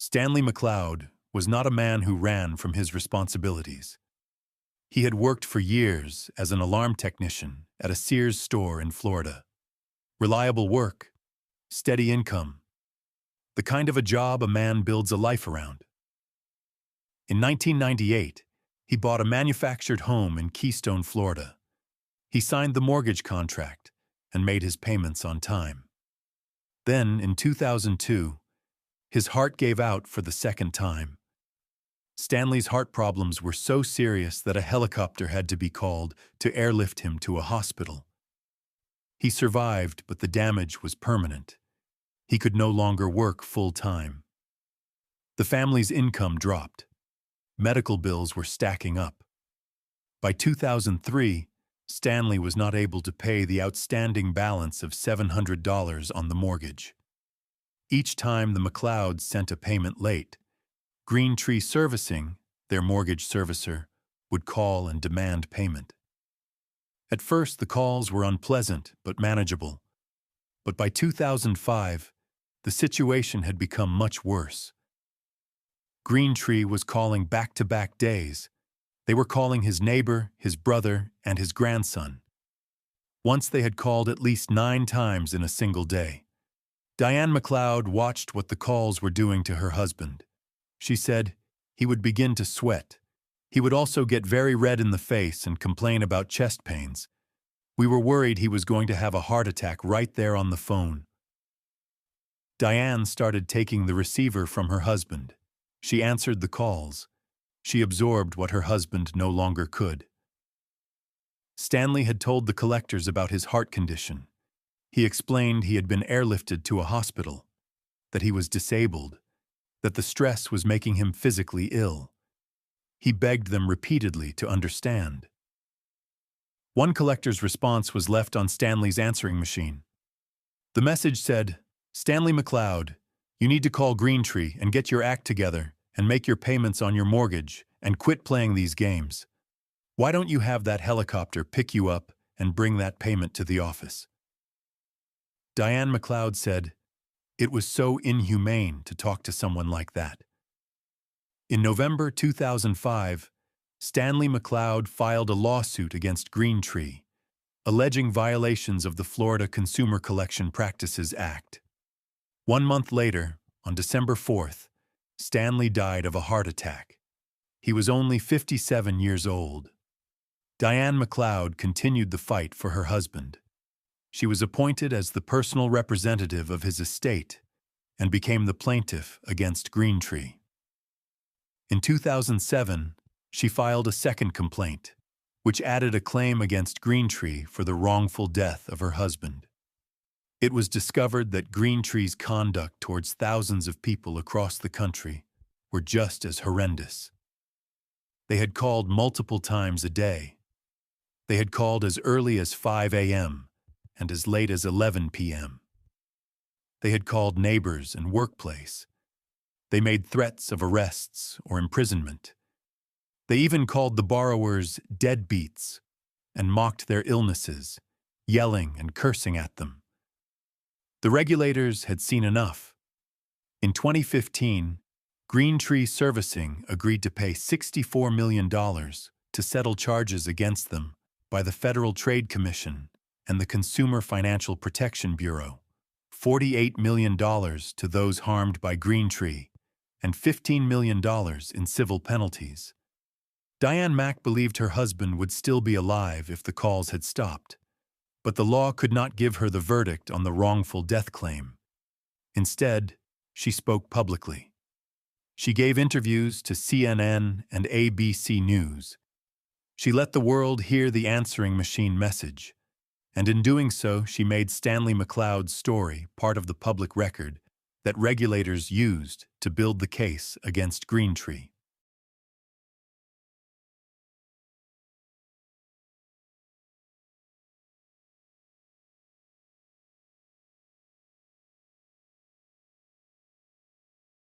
Stanley McLeod was not a man who ran from his responsibilities. He had worked for years as an alarm technician at a Sears store in Florida. Reliable work, steady income, the kind of a job a man builds a life around. In 1998, he bought a manufactured home in Keystone, Florida. He signed the mortgage contract and made his payments on time. Then, in 2002, his heart gave out for the second time. Stanley's heart problems were so serious that a helicopter had to be called to airlift him to a hospital. He survived, but the damage was permanent. He could no longer work full-time. The family's income dropped. Medical bills were stacking up. By 2003, Stanley was not able to pay the outstanding balance of $700 on the mortgage. Each time the McLeods sent a payment late, Green Tree Servicing, their mortgage servicer, would call and demand payment. At first, the calls were unpleasant but manageable. But by 2005, the situation had become much worse. Green Tree was calling back-to-back days. They were calling his neighbor, his brother, and his grandson. Once they had called at least 9 times in a single day. Dianne McLeod watched what the calls were doing to her husband. She said he would begin to sweat. He would also get very red in the face and complain about chest pains. We were worried he was going to have a heart attack right there on the phone. Dianne started taking the receiver from her husband. She answered the calls. She absorbed what her husband no longer could. Stanley had told the collectors about his heart condition. He explained he had been airlifted to a hospital, that he was disabled, that the stress was making him physically ill. He begged them repeatedly to understand. One collector's response was left on Stanley's answering machine. The message said, "Stanley McLeod, you need to call Green Tree and get your act together and make your payments on your mortgage and quit playing these games. Why don't you have that helicopter pick you up and bring that payment to the office?" Dianne McLeod said, "It was so inhumane to talk to someone like that." In November 2005, Stanley McLeod filed a lawsuit against Green Tree, alleging violations of the Florida Consumer Collection Practices Act. 1 month later, on December 4th, Stanley died of a heart attack. He was only 57 years old. Dianne McLeod continued the fight for her husband. She was appointed as the personal representative of his estate and became the plaintiff against Green Tree. In 2007, she filed a second complaint, which added a claim against Green Tree for the wrongful death of her husband. It was discovered that Green Tree's conduct towards thousands of people across the country were just as horrendous. They had called multiple times a day. They had called as early as 5 a.m. and as late as 11 p.m. They had called neighbors and workplace. They made threats of arrests or imprisonment. They even called the borrowers deadbeats and mocked their illnesses, yelling and cursing at them. The regulators had seen enough. In 2015, Green Tree Servicing agreed to pay $64 million to settle charges against them by the Federal Trade Commission and the Consumer Financial Protection Bureau, $48 million to those harmed by Green Tree, and $15 million in civil penalties. Dianne Mac believed her husband would still be alive if the calls had stopped, but the law could not give her the verdict on the wrongful death claim. Instead, she spoke publicly. She gave interviews to CNN and ABC News. She let the world hear the answering machine message, and in doing so, she made Stanley McLeod's story part of the public record that regulators used to build the case against Green Tree.